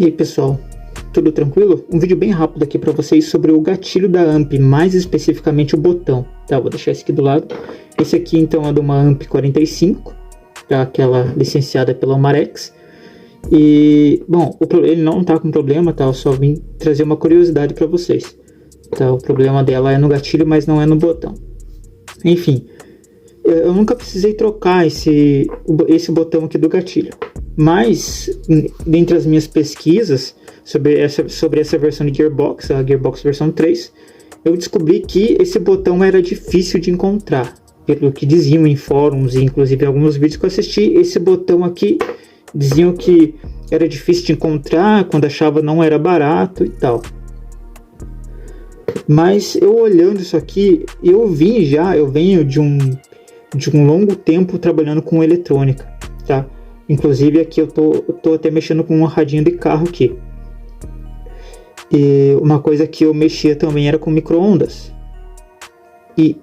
E aí pessoal, tudo tranquilo? Um vídeo bem rápido aqui para vocês sobre o gatilho da AMP, mais especificamente o botão, tá? Vou deixar esse aqui do lado. Esse aqui então é de uma AMP 45, tá? Aquela licenciada pela Omarex. E, bom, ele não tá com problema, tá? Eu só vim trazer uma curiosidade para vocês, tá? O problema dela é no gatilho, mas não é no botão. Enfim, eu nunca precisei trocar esse botão aqui do gatilho. Mas, dentre as minhas pesquisas sobre essa versão de Gearbox, a Gearbox versão 3, eu descobri que esse botão era difícil de encontrar. Pelo que diziam em fóruns e inclusive em alguns vídeos que eu assisti, esse botão aqui diziam que era difícil de encontrar, quando achava não era barato e tal. Mas eu olhando isso aqui, eu venho de um longo tempo trabalhando com eletrônica, tá? Inclusive aqui eu tô até mexendo com um radinho de carro aqui. E uma coisa que eu mexia também era com micro-ondas. E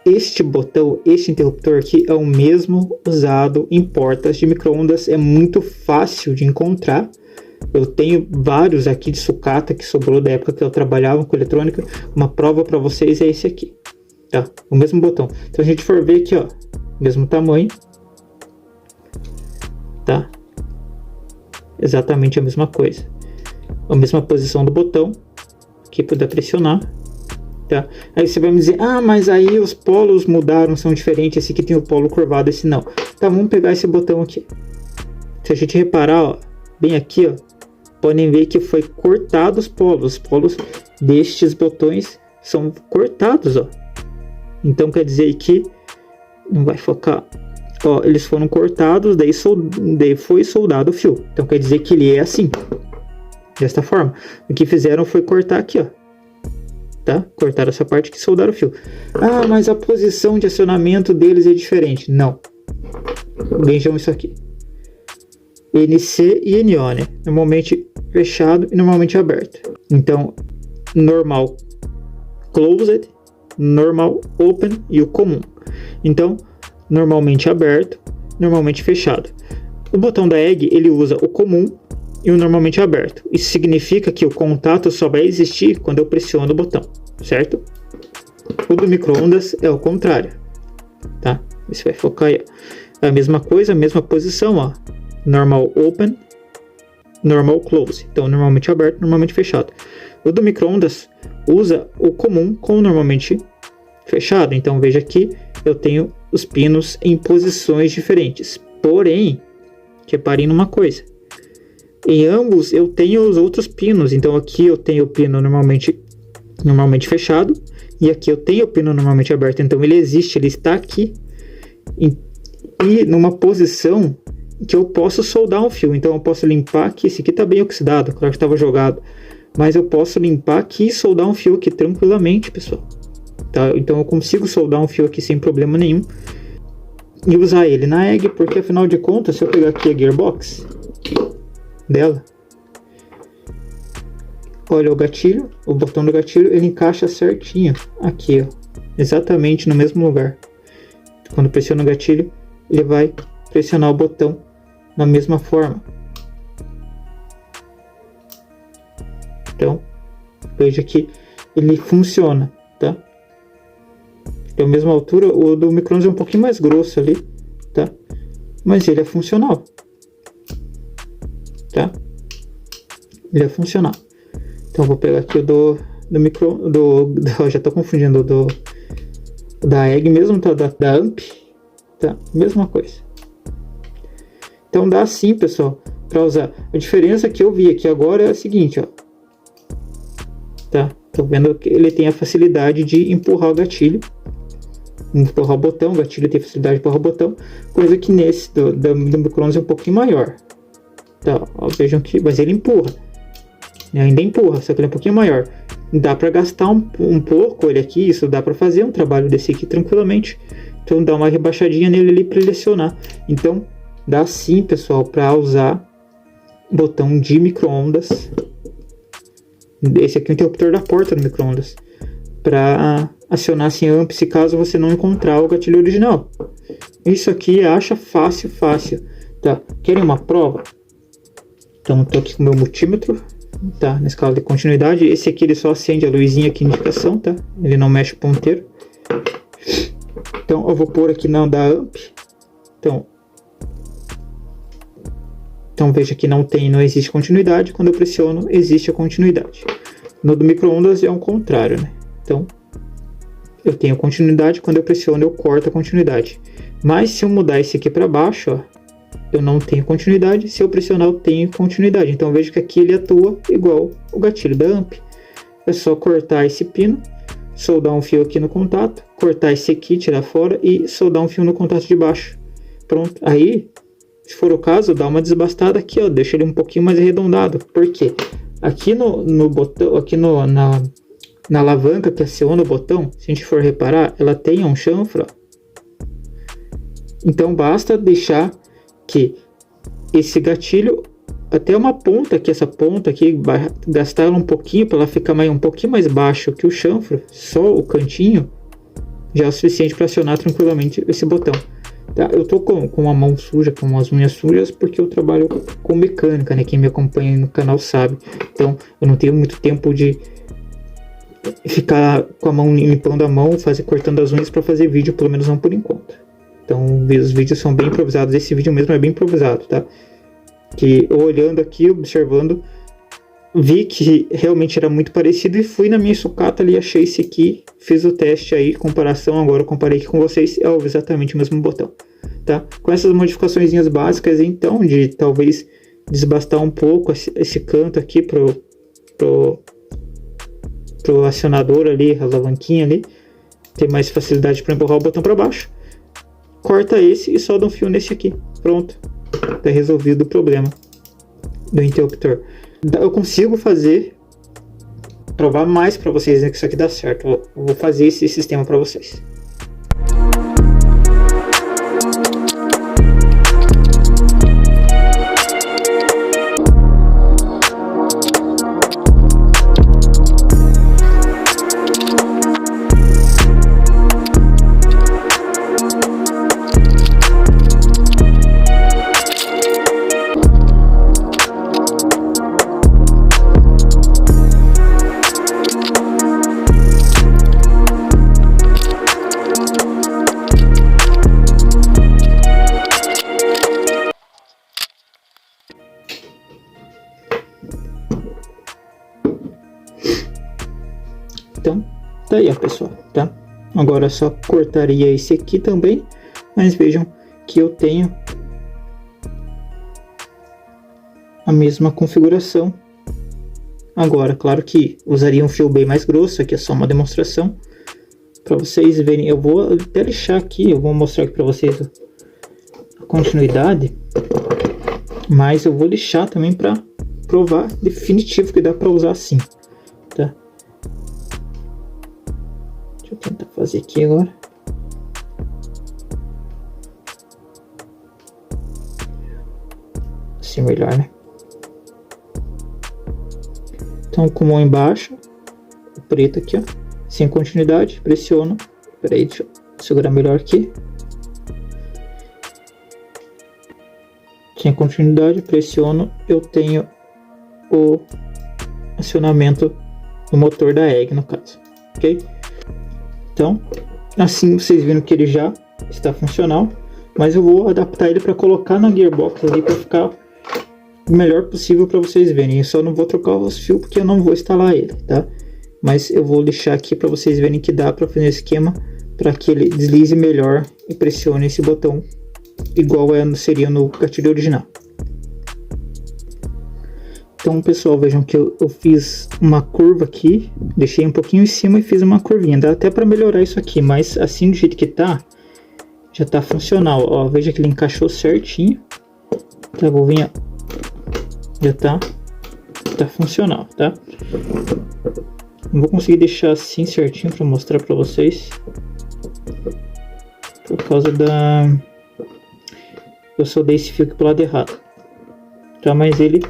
este botão, este interruptor aqui é o mesmo usado em portas de micro-ondas. É muito fácil de encontrar. Eu tenho vários aqui de sucata que sobrou da época que eu trabalhava com eletrônica. Uma prova para vocês é esse aqui, tá? O mesmo botão. Então a gente for ver aqui, ó, mesmo tamanho, tá? Exatamente a mesma coisa. A mesma posição do botão, aqui para pressionar, tá? Aí você vai me dizer, ah, mas aí os polos mudaram, são diferentes, esse aqui tem o polo curvado, esse não. Tá, vamos pegar esse botão aqui. Se a gente reparar, ó, bem aqui, ó, podem ver que foi cortado os polos destes botões são cortados, ó. Então quer dizer que não vai focar, ó, eles foram cortados, daí foi soldado o fio. Então quer dizer que ele é assim, desta forma. O que fizeram foi cortar aqui, ó, tá? Cortaram essa parte que soldaram o fio. Ah, mas a posição de acionamento deles é diferente. Não. Vejam isso aqui. NC e NO, né? Normalmente fechado e normalmente aberto. Então, normal closed, normal open e o comum. Então, normalmente aberto, normalmente fechado. O botão da EG, ele usa o comum e o normalmente aberto. Isso significa que o contato só vai existir quando eu pressiono o botão, certo? O do micro-ondas é o contrário, tá? Você vai focar aí, ó. A mesma coisa, a mesma posição, ó. Normal open, normal close. Então, normalmente aberto, normalmente fechado. O do micro-ondas usa o comum com o normalmente fechado. Então, veja aqui, eu tenho os pinos em posições diferentes. Porém, reparem numa coisa. Em ambos, eu tenho os outros pinos. Então, aqui eu tenho o pino normalmente fechado. E aqui eu tenho o pino normalmente aberto. Então, ele existe, ele está aqui. E numa posição que eu posso soldar um fio. Então eu posso limpar aqui, esse aqui está bem oxidado, claro que estava jogado, mas eu posso limpar aqui e soldar um fio aqui tranquilamente, pessoal, tá? Então eu consigo soldar um fio aqui sem problema nenhum e usar ele na EG, porque afinal de contas, se eu pegar aqui a gearbox dela, olha o gatilho, o botão do gatilho, ele encaixa certinho aqui, ó, exatamente no mesmo lugar. Quando pressiono o gatilho, ele vai pressionar o botão da mesma forma. Então, veja que ele funciona, tá? Tem a mesma altura, o do micro-ondas é um pouquinho mais grosso ali, tá? Mas ele é funcional, tá? Ele é funcional. Então, vou pegar aqui o do já tô confundindo, da EG mesmo, tá? Da AMP, tá? Mesma coisa. Então dá sim, pessoal, para usar. A diferença que eu vi aqui agora é a seguinte, ó. Tá? Tô vendo que ele tem a facilidade de empurrar o gatilho. Empurrar o botão, o gatilho tem facilidade de empurrar o botão. Coisa que nesse do micro-ondas é um pouquinho maior. Tá? Ó, vejam que, mas ele empurra. Ainda empurra, só que ele é um pouquinho maior. Dá para gastar um pouco ele aqui, isso dá para fazer um trabalho desse aqui tranquilamente. Então dá uma rebaixadinha nele ali para ele acionar. Então dá sim, pessoal, para usar botão de micro-ondas. Esse aqui é o interruptor da porta do micro-ondas. Para acionar sem AMP, se caso você não encontrar o gatilho original. Isso aqui acha fácil, tá? Querem uma prova? Então tô aqui com o meu multímetro, tá, na escala de continuidade. Esse aqui ele só acende a luzinha aqui, indicação, tá, ele não mexe o ponteiro. Então eu vou pôr aqui na da amp. Então veja que não existe continuidade. Quando eu pressiono, existe a continuidade. No do micro-ondas é o contrário, né? Então eu tenho continuidade, quando eu pressiono eu corto a continuidade. Mas se eu mudar esse aqui para baixo, ó, eu não tenho continuidade. Se eu pressionar eu tenho continuidade. Então veja que aqui ele atua igual o gatilho da amp. É só cortar esse pino, soldar um fio aqui no contato, cortar esse aqui, tirar fora e soldar um fio no contato de baixo. Pronto. Aí, se for o caso, dá uma desbastada aqui, ó, deixa ele um pouquinho mais arredondado. Por quê? Aqui no botão, aqui na alavanca que aciona o botão, se a gente for reparar, ela tem um chanfro. Então basta deixar que esse gatilho até uma ponta aqui, essa ponta aqui, gastar ela um pouquinho para ela ficar um pouquinho mais baixo que o chanfro, só o cantinho já é o suficiente para acionar tranquilamente esse botão. Tá? Eu tô com a mão suja, com as unhas sujas, porque eu trabalho com mecânica, né? Quem me acompanha no canal sabe. Então eu não tenho muito tempo de ficar com a mão limpando a mão, cortando as unhas para fazer vídeo, pelo menos não por enquanto. Então os vídeos são bem improvisados. Esse vídeo mesmo é bem improvisado, tá? Que eu olhando aqui, observando, vi que realmente era muito parecido e fui na minha sucata ali, achei esse aqui, fiz o teste aí, comparação, agora eu comparei aqui com vocês, é exatamente o mesmo botão, tá? Com essas modificações básicas, então, de talvez desbastar um pouco esse canto aqui pro acionador ali, a alavanquinha ali, ter mais facilidade para empurrar o botão para baixo, corta esse e solda um fio nesse aqui, pronto, tá resolvido o problema do interruptor. Eu consigo provar mais para vocês, né, que isso aqui dá certo. Eu vou fazer esse sistema para vocês. Então, tá aí, ó, pessoal, tá? Agora só cortaria esse aqui também, mas vejam que eu tenho a mesma configuração. Agora, claro que usaria um fio bem mais grosso, aqui é só uma demonstração para vocês verem. Eu vou até lixar aqui, eu vou mostrar aqui para vocês a continuidade, mas eu vou lixar também para provar definitivo que dá para usar assim, tá? Deixa eu tentar fazer aqui agora. Assim melhor, né? Então, com a mão embaixo, o preto aqui, ó, sem continuidade, pressiono. Peraí, deixa eu segurar melhor aqui. Sem continuidade, pressiono, eu tenho o acionamento do motor da EG, no caso, ok? Então, assim vocês viram que ele já está funcional, mas eu vou adaptar ele para colocar na gearbox ali para ficar o melhor possível para vocês verem. Eu só não vou trocar os fios porque eu não vou instalar ele, tá? Mas eu vou lixar aqui para vocês verem que dá para fazer um esquema para que ele deslize melhor e pressione esse botão igual seria no gatilho original. Então, pessoal, vejam que eu fiz uma curva aqui, deixei um pouquinho em cima e fiz uma curvinha. Dá até para melhorar isso aqui, mas assim do jeito que tá, já tá funcional. Ó, veja que ele encaixou certinho. Tá, vou vir, ó. Já tá funcional, tá? Não vou conseguir deixar assim certinho para mostrar para vocês, por causa eu soldei esse fio aqui pro lado errado, tá? Mas ele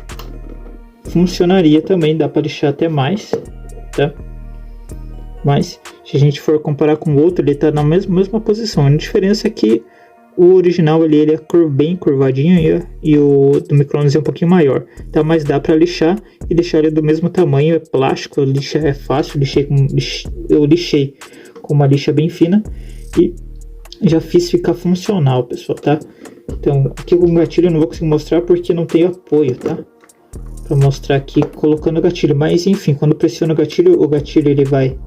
funcionaria também, dá para lixar até mais, tá? Mas se a gente for comparar com o outro, ele tá na mesma posição. A diferença é que O original ele é bem curvadinho e o do micro-ondas é um pouquinho maior, tá? Mas dá para lixar e deixar ele do mesmo tamanho, é plástico, lixar é fácil, eu lixei com uma lixa bem fina e já fiz ficar funcional, pessoal, tá? Então, aqui com o gatilho eu não vou conseguir mostrar porque não tem apoio, tá? Para mostrar aqui colocando o gatilho, mas enfim, quando pressiona o gatilho ele vai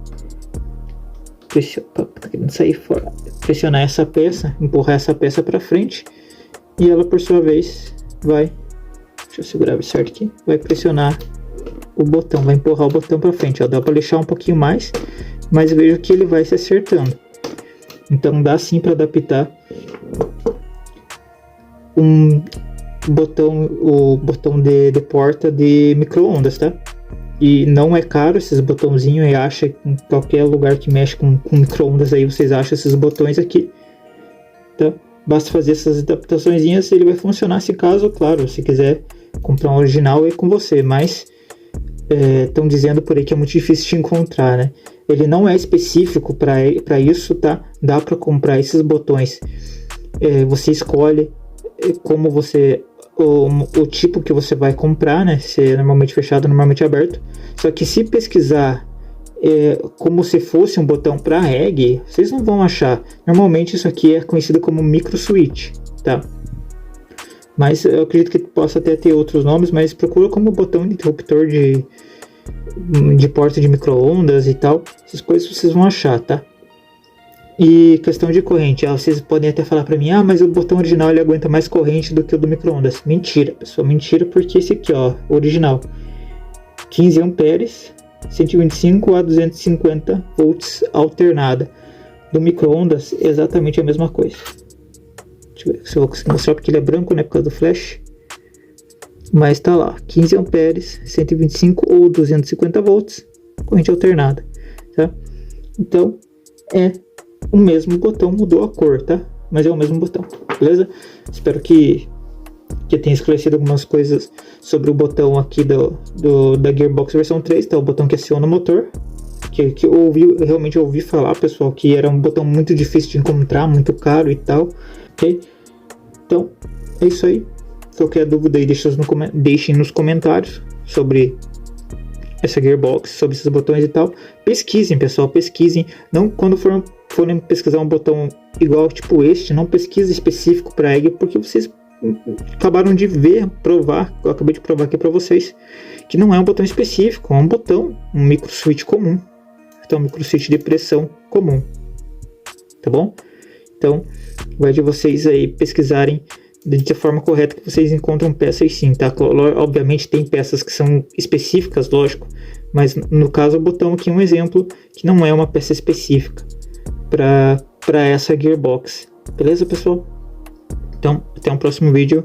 pressionar essa peça, empurrar essa peça para frente e ela por sua vez vai, deixa eu segurar bem certo aqui, vai pressionar o botão, vai empurrar o botão para frente, ó, dá para deixar um pouquinho mais, mas vejo que ele vai se acertando. Então dá sim para adaptar o botão de porta de micro-ondas, tá? E não é caro esses botãozinhos, e acha em qualquer lugar que mexe com micro-ondas aí, vocês acham esses botões aqui, tá? Basta fazer essas adaptações e ele vai funcionar. Se caso, claro, se quiser comprar um original é com você, mas estão dizendo por aí que é muito difícil de encontrar, né? Ele não é específico para isso, tá? Dá para comprar esses botões. Você escolhe como você o tipo que você vai comprar, né? Se é normalmente fechado, normalmente aberto. Só que se pesquisar como se fosse um botão para reggae, vocês não vão achar. Normalmente isso aqui é conhecido como micro switch, tá? Mas eu acredito que possa até ter outros nomes, mas procura como botão de interruptor de porta de micro-ondas e tal. Essas coisas vocês vão achar, tá? E questão de corrente, vocês podem até falar para mim, mas o botão original ele aguenta mais corrente do que o do micro-ondas. Mentira, pessoal, mentira, porque esse aqui, ó, original, 15 amperes, 125 a 250 volts alternada. Do micro-ondas, exatamente a mesma coisa. Deixa eu ver se eu vou conseguir mostrar, porque ele é branco, né, por causa do flash. Mas tá lá, 15 amperes, 125 ou 250 volts, corrente alternada, tá? Então, o mesmo botão, mudou a cor, tá? Mas é o mesmo botão, beleza? Espero que tenha esclarecido algumas coisas sobre o botão aqui da Gearbox versão 3, tá? O botão que aciona o motor, que eu realmente ouvi falar, pessoal, que era um botão muito difícil de encontrar, muito caro e tal, ok? Então, é isso aí. Qualquer dúvida aí, deixem nos comentários sobre essa Gearbox, sobre esses botões e tal. Pesquisem, pessoal, pesquisem. Não, quando forem pesquisar um botão igual tipo este, não pesquise específico para egg, porque vocês acabaram de provar, eu acabei de provar aqui para vocês, que não é um botão específico, é um botão, um micro switch comum. Então, um micro switch de pressão comum. Tá bom? Então, vai de vocês aí pesquisarem da forma correta que vocês encontram peças sim, tá? Obviamente tem peças que são específicas, lógico, mas no caso o botão aqui é um exemplo que não é uma peça específica para essa Gearbox, beleza, pessoal? Então, até um próximo vídeo.